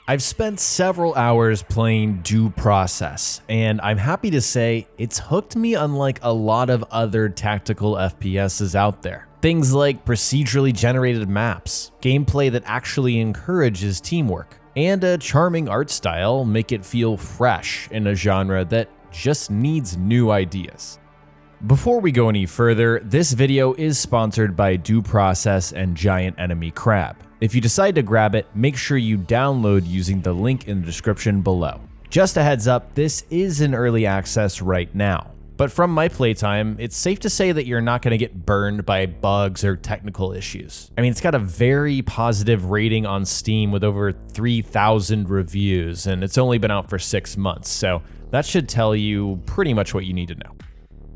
I've spent several hours playing Due Process, and I'm happy to say it's hooked me unlike a lot of other tactical FPSs out there. Things like procedurally generated maps, gameplay that actually encourages teamwork, and a charming art style make it feel fresh in a genre that just needs new ideas. Before we go any further, this video is sponsored by Due Process and Giant Enemy Crab. If you decide to grab it, make sure you download using the link in the description below. Just a heads up, this is in early access right now. But from my playtime, it's safe to say that you're not going to get burned by bugs or technical issues. I mean, it's got a very positive rating on Steam with over 3,000 reviews, and it's only been out for 6 months, so that should tell you pretty much what you need to know.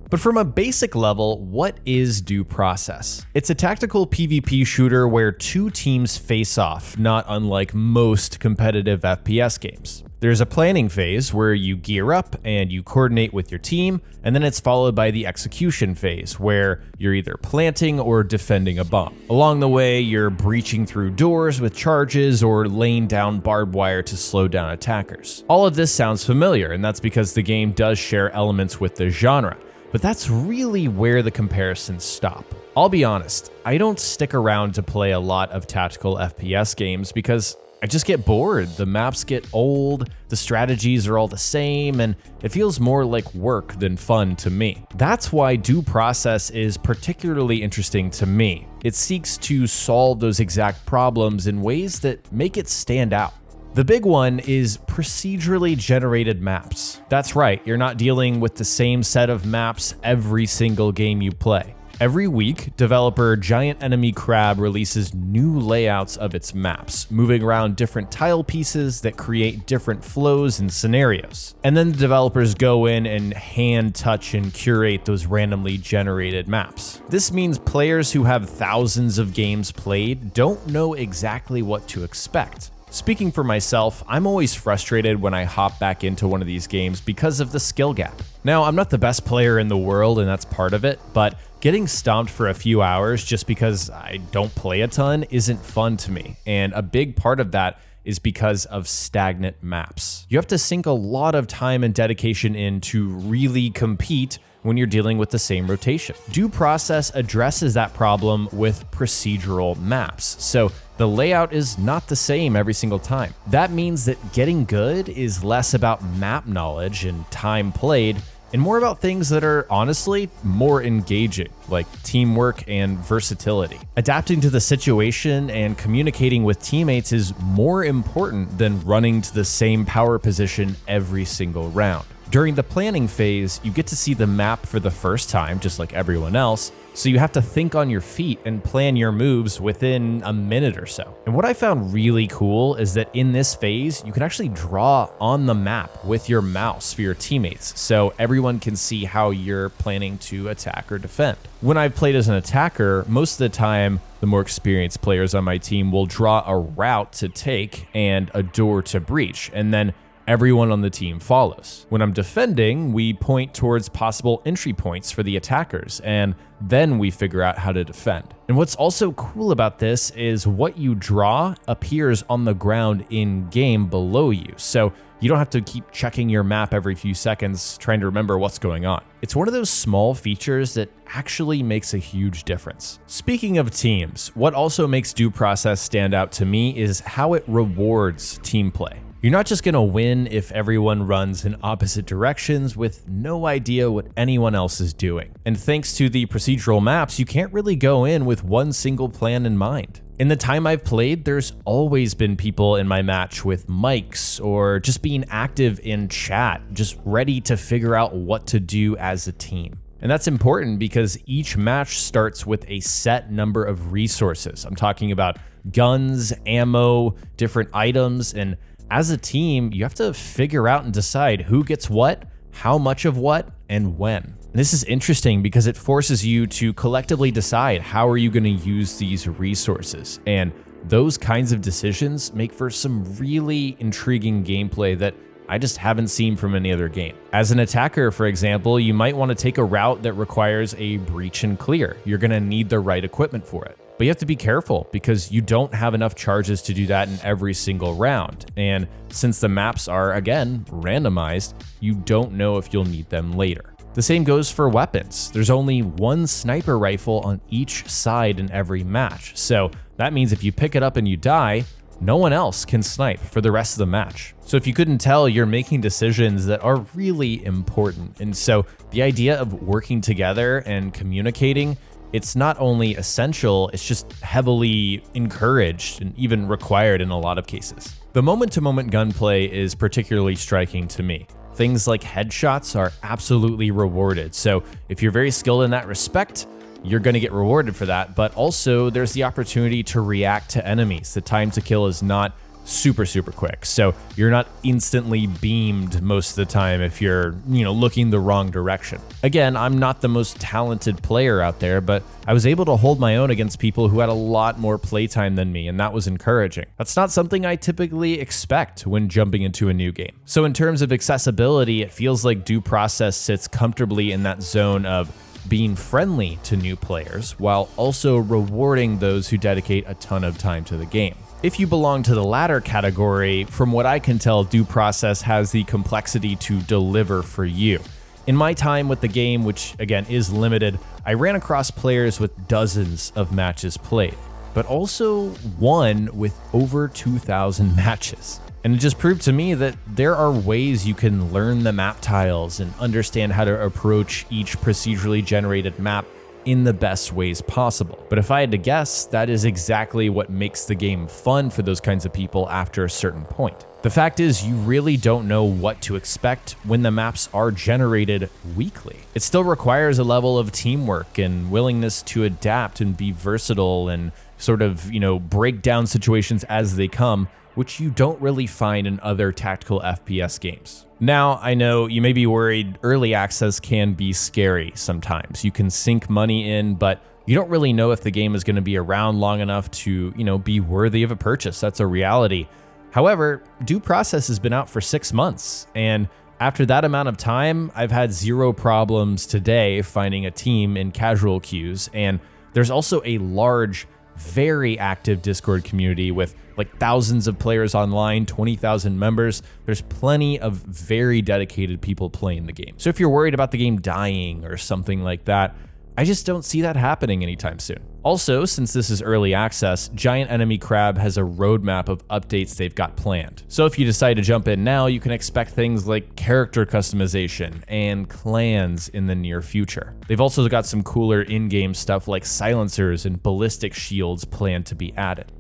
But from a basic level, what is Due Process? It's a tactical PvP shooter where two teams face off, not unlike most competitive FPS games. There's a planning phase where you gear up and you coordinate with your team, and then it's followed by the execution phase where you're either planting or defending a bomb. Along the way, you're breaching through doors with charges or laying down barbed wire to slow down attackers. All of this sounds familiar, and that's because the game does share elements with the genre. But that's really where the comparisons stop. I'll be honest, I don't stick around to play a lot of tactical FPS games because I just get bored. The maps get old, the strategies are all the same, and it feels more like work than fun to me. That's why Due Process is particularly interesting to me. It seeks to solve those exact problems in ways that make it stand out. The big one is procedurally generated maps. That's right, you're not dealing with the same set of maps every single game you play. Every week, developer Giant Enemy Crab releases new layouts of its maps, moving around different tile pieces that create different flows and scenarios. And then the developers go in and hand touch and curate those randomly generated maps. This means players who have thousands of games played don't know exactly what to expect. Speaking for myself, I'm always frustrated when I hop back into one of these games because of the skill gap. Now, I'm not the best player in the world, and that's part of it, but getting stomped for a few hours just because I don't play a ton isn't fun to me, and a big part of that is because of stagnant maps. You have to sink a lot of time and dedication in to really compete when you're dealing with the same rotation. Due Process addresses that problem with procedural maps, so the layout is not the same every single time. That means that getting good is less about map knowledge and time played, and more about things that are honestly more engaging, like teamwork and versatility. Adapting to the situation and communicating with teammates is more important than running to the same power position every single round. During the planning phase, you get to see the map for the first time, just like everyone else, so you have to think on your feet and plan your moves within a minute or so. And what I found really cool is that in this phase, you can actually draw on the map with your mouse for your teammates, so everyone can see how you're planning to attack or defend. When I've played as an attacker, most of the time, the more experienced players on my team will draw a route to take and a door to breach, and then everyone on the team follows. When I'm defending, we point towards possible entry points for the attackers, and then we figure out how to defend. And what's also cool about this is what you draw appears on the ground in game below you, so you don't have to keep checking your map every few seconds trying to remember what's going on. It's one of those small features that actually makes a huge difference. Speaking of teams, what also makes Due Process stand out to me is how it rewards team play. You're not just gonna win if everyone runs in opposite directions with no idea what anyone else is doing. And thanks to the procedural maps, you can't really go in with one single plan in mind. In the time I've played, there's always been people in my match with mics or just being active in chat, just ready to figure out what to do as a team. And that's important because each match starts with a set number of resources. I'm talking about guns, ammo, different items, and as a team, you have to figure out and decide who gets what, how much of what, and when. And this is interesting because it forces you to collectively decide how are you going to use these resources. And those kinds of decisions make for some really intriguing gameplay that I just haven't seen from any other game. As an attacker, for example, you might want to take a route that requires a breach and clear. You're going to need the right equipment for it. But you have to be careful because you don't have enough charges to do that in every single round. And since the maps are, again, randomized, you don't know if you'll need them later. The same goes for weapons. There's only one sniper rifle on each side in every match. So that means if you pick it up and you die, no one else can snipe for the rest of the match. So if you couldn't tell, you're making decisions that are really important. And so the idea of working together and communicating, it's not only essential, it's just heavily encouraged and even required in a lot of cases. The moment-to-moment gunplay is particularly striking to me. Things like headshots are absolutely rewarded. So if you're very skilled in that respect, you're going to get rewarded for that, but also there's the opportunity to react to enemies. The time to kill is not super quick, so you're not instantly beamed most of the time if you're, looking the wrong direction. Again, I'm not the most talented player out there, but I was able to hold my own against people who had a lot more playtime than me, and that was encouraging. That's not something I typically expect when jumping into a new game. So in terms of accessibility, it feels like Due Process sits comfortably in that zone of being friendly to new players while also rewarding those who dedicate a ton of time to the game. If you belong to the latter category, from what I can tell, Due Process has the complexity to deliver for you. In my time with the game, which again is limited, I ran across players with dozens of matches played, but also one with over 2,000 matches. And it just proved to me that there are ways you can learn the map tiles and understand how to approach each procedurally generated map in the best ways possible. But if I had to guess, that is exactly what makes the game fun for those kinds of people after a certain point. The fact is, you really don't know what to expect when the maps are generated weekly. It still requires a level of teamwork and willingness to adapt and be versatile and sort of, break down situations as they come, which you don't really find in other tactical FPS games. Now, I know you may be worried early access can be scary sometimes. You can sink money in, but you don't really know if the game is going to be around long enough to, be worthy of a purchase. That's a reality. However, Due Process has been out for 6 months, and after that amount of time, I've had zero problems today finding a team in casual queues, and there's also a large, very active Discord community with like thousands of players online, 20,000 members. There's plenty of very dedicated people playing the game. So if you're worried about the game dying or something like that, I just don't see that happening anytime soon. Also, since this is early access, Giant Enemy Crab has a roadmap of updates they've got planned. So if you decide to jump in now, you can expect things like character customization and clans in the near future. They've also got some cooler in-game stuff like silencers and ballistic shields planned to be added.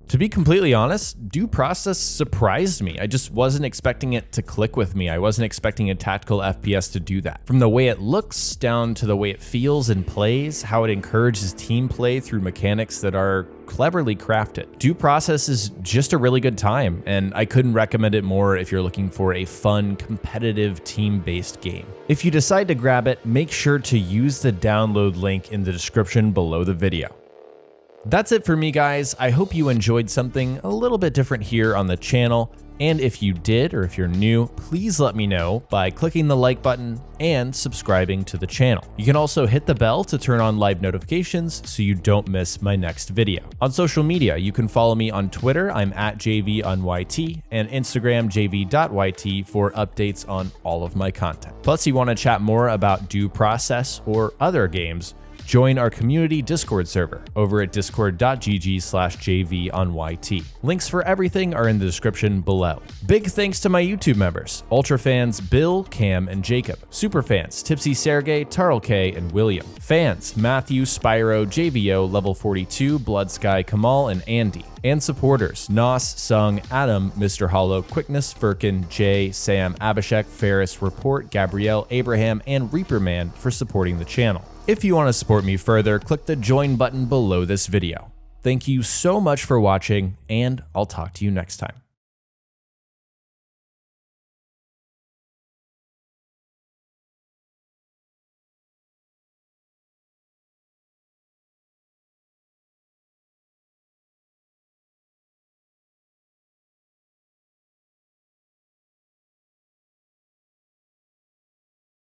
To be completely honest, Due Process surprised me. I just wasn't expecting it to click with me. I wasn't expecting a tactical FPS to do that. From the way it looks down to the way it feels and plays, how it encourages team play through mechanics that are cleverly crafted. Due Process is just a really good time, and I couldn't recommend it more if you're looking for a fun, competitive, team-based game. If you decide to grab it, make sure to use the download link in the description below the video. That's it for me, guys. I hope you enjoyed something a little bit different here on the channel. And if you did, or if you're new, please let me know by clicking the like button and subscribing to the channel. You can also hit the bell to turn on live notifications so you don't miss my next video. On social media, you can follow me on Twitter. I'm at jayveeonYT, and Instagram jayvee.yt for updates on all of my content. Plus, you want to chat more about Due Process or other games, join our community Discord server over at discord.gg/jayveeonYT. Links for everything are in the description below. Big thanks to my YouTube members, Ultra fans Bill, Cam, and Jacob, Super fans Tipsy Sergey, Tarl K, and William, fans Matthew, Spyro, JVO, Level 42, Blood Sky, Kamal, and Andy, and supporters Nos, Sung, Adam, Mr. Hollow, Quickness, Firkin, Jay, Sam, Abhishek, Ferris, Report, Gabrielle, Abraham, and Reaperman for supporting the channel. If you want to support me further, click the join button below this video. Thank you so much for watching, and I'll talk to you next time.